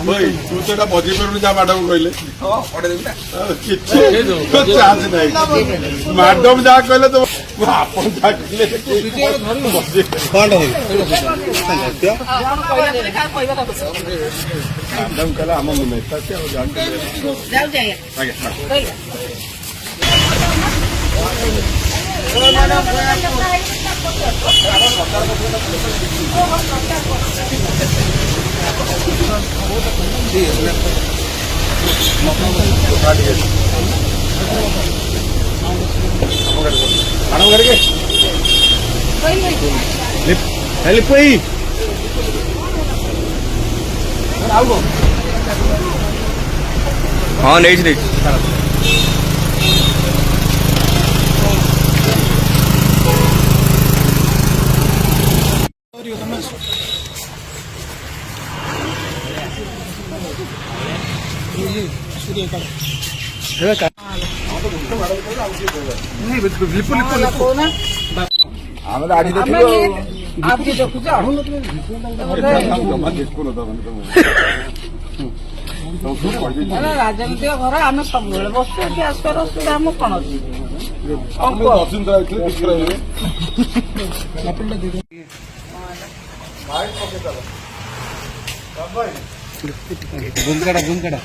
भाई तू तो एटा बजे पर जा मैडम कहले चार्ज नहीं मैडम जा कहले तो आपन जा कहले मैडम कहला हम नेता से जान के जाओ जाए हाँ नहीं राजनीतिक घर आम सब बस असुविधा आम कौन घूम कड़ा